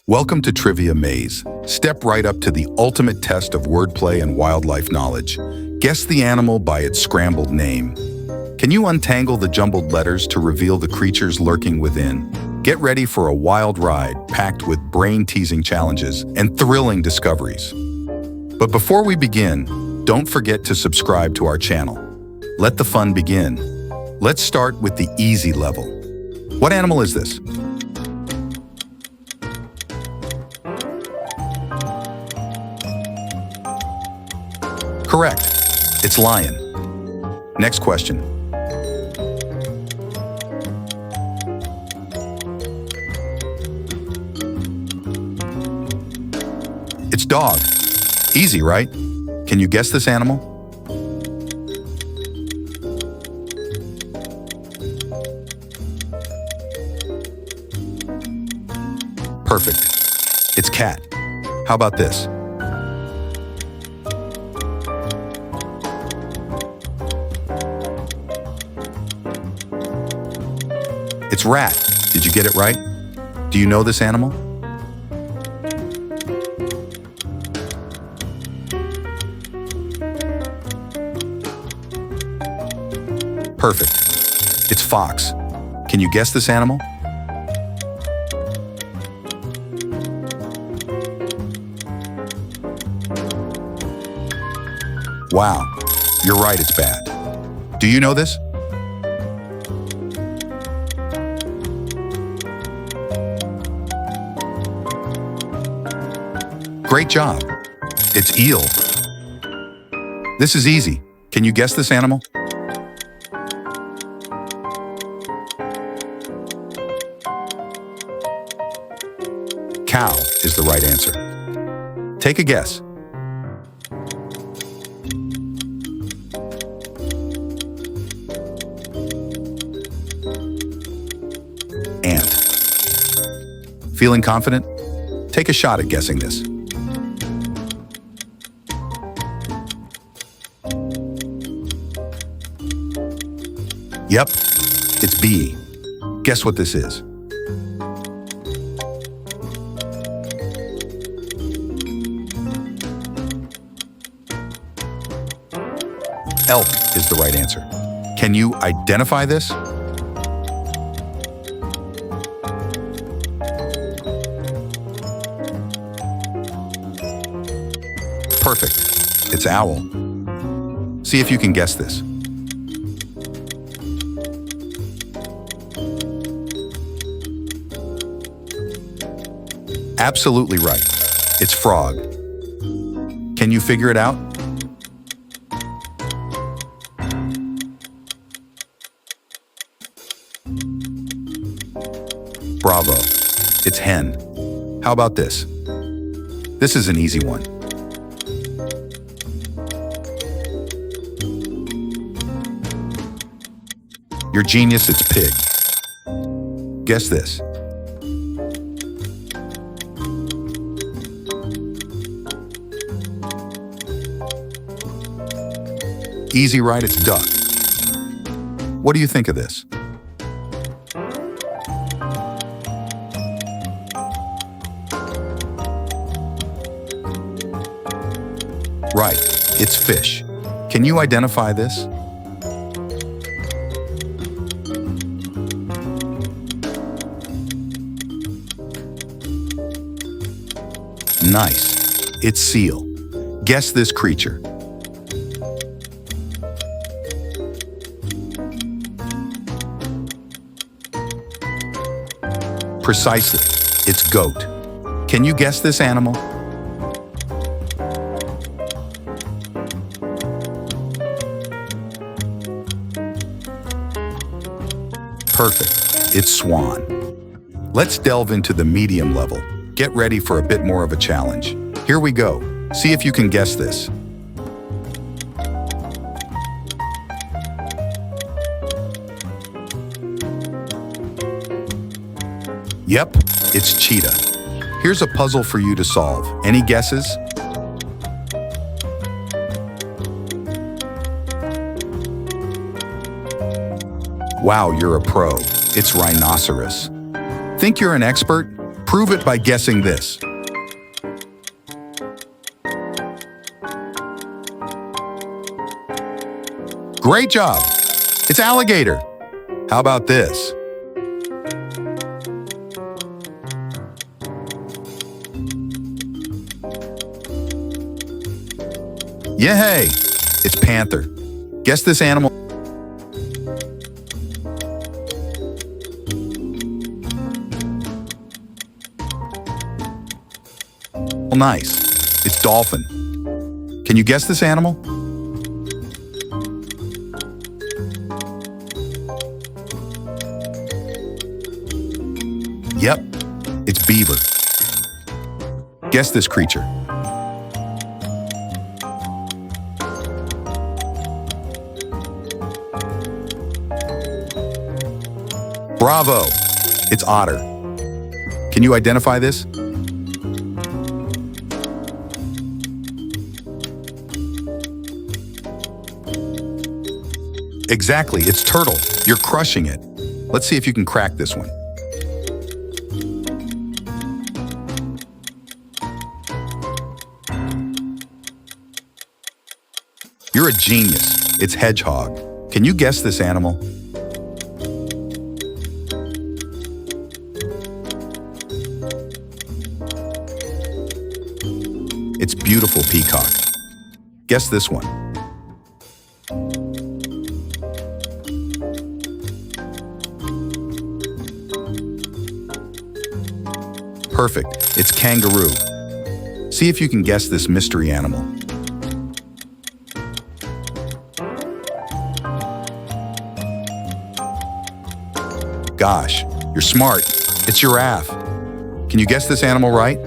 Welcome to Trivia Maze. Step right up to the ultimate test of wordplay and wildlife knowledge. Guess the animal by its scrambled name. Can you untangle the jumbled letters to reveal the creatures lurking within? Get ready for a wild ride packed with brain-teasing challenges and thrilling discoveries. But before we begin, don't forget to subscribe to our channel. Let the fun begin. Let's start with the easy level. What animal is this? Correct. It's lion. Next question. It's dog. Easy, right? Can you guess this animal? Perfect. It's cat. How about this? It's rat. Did you get it right? Do you know this animal? Perfect. It's fox. Can you guess this animal? Wow, you're right, it's bad. Do you know this? Great job. It's eel. This is easy. Can you guess this animal? Cow is the right answer. Take a guess. Ant. Feeling confident? Take a shot at guessing this. Yep, it's bee. Guess what this is? Elk is the right answer. Can you identify this? Perfect. It's owl. See if you can guess this. Absolutely right. It's frog. Can you figure it out? Bravo. It's hen. How about this? This is an easy one. You're genius, it's pig. Guess this. Easy, right? It's duck. What do you think of this? Right, it's fish. Can you identify this? Nice. It's seal. Guess this creature. Precisely. It's goat. Can you guess this animal? Perfect. It's swan. Let's delve into the medium level. Get ready for a bit more of a challenge. Here we go. See if you can guess this. Yep, it's cheetah. Here's a puzzle for you to solve. Any guesses? Wow, you're a pro. It's rhinoceros. Think you're an expert? Prove it by guessing this. Great job! It's alligator. How about this? Yay! It's panther. Guess this animal. Nice. It's dolphin. Can you guess this animal? Yep, it's beaver. Guess this creature. Bravo! It's otter. Can you identify this? Exactly, it's turtle. You're crushing it. Let's see if you can crack this one. You're a genius. It's hedgehog. Can you guess this animal? It's beautiful peacock. Guess this one. Perfect. It's kangaroo. See if you can guess this mystery animal. Gosh, you're smart. It's giraffe. Can you guess this animal right?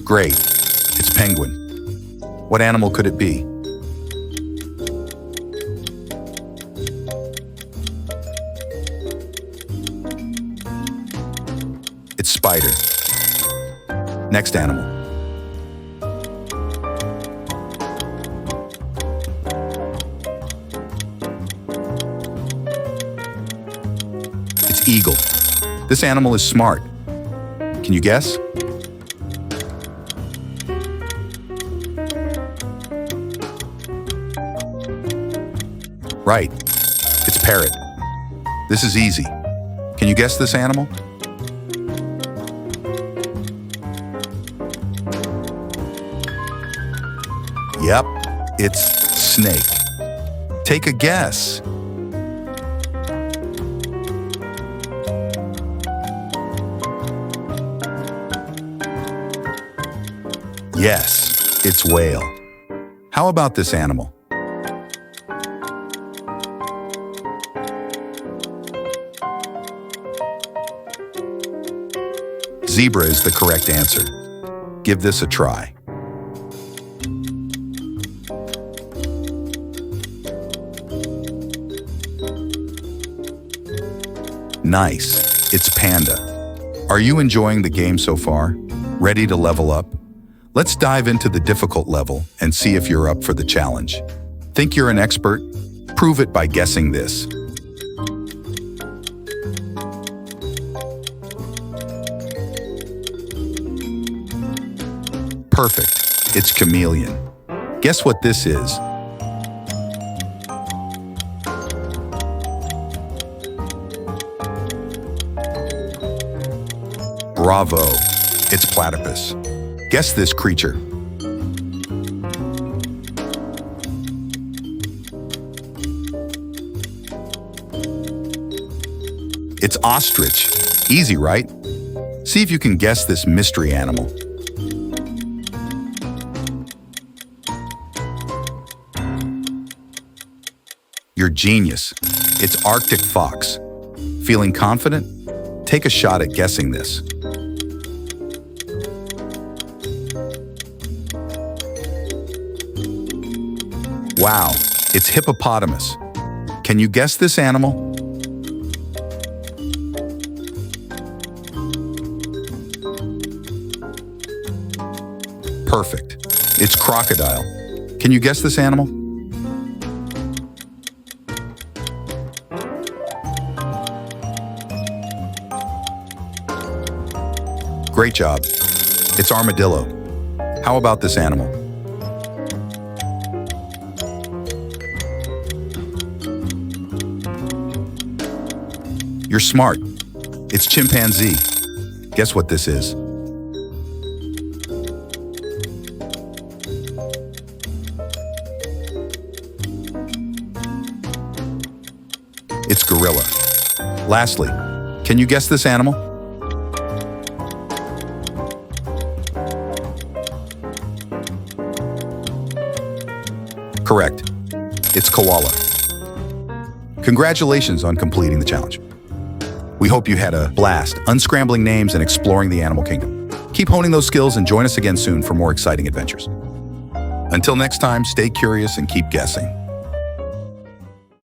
Great. It's penguin. What animal could it be? It's spider. Next animal. It's eagle. This animal is smart. Can you guess? Right. It's parrot. This is easy. Can you guess this animal? Yep, it's snake. Take a guess. Yes, it's whale. How about this animal? Zebra is the correct answer. Give this a try. Nice. It's panda. Are you enjoying the game so far? Ready to level up? Let's dive into the difficult level and see if you're up for the challenge. Think you're an expert? Prove it by guessing this. Perfect. It's chameleon. Guess what this is? Bravo. It's platypus. Guess this creature. It's ostrich. Easy, right? See if you can guess this mystery animal. You're genius. It's Arctic fox. Feeling confident? Take a shot at guessing this. Wow, it's hippopotamus. Can you guess this animal? Perfect. It's crocodile. Can you guess this animal? Great job. It's armadillo. How about this animal? You're smart. It's chimpanzee. Guess what this is? It's gorilla. Lastly, can you guess this animal? Correct. It's koala. Congratulations on completing the challenge. We hope you had a blast unscrambling names and exploring the animal kingdom. Keep honing those skills and join us again soon for more exciting adventures. Until next time, stay curious and keep guessing.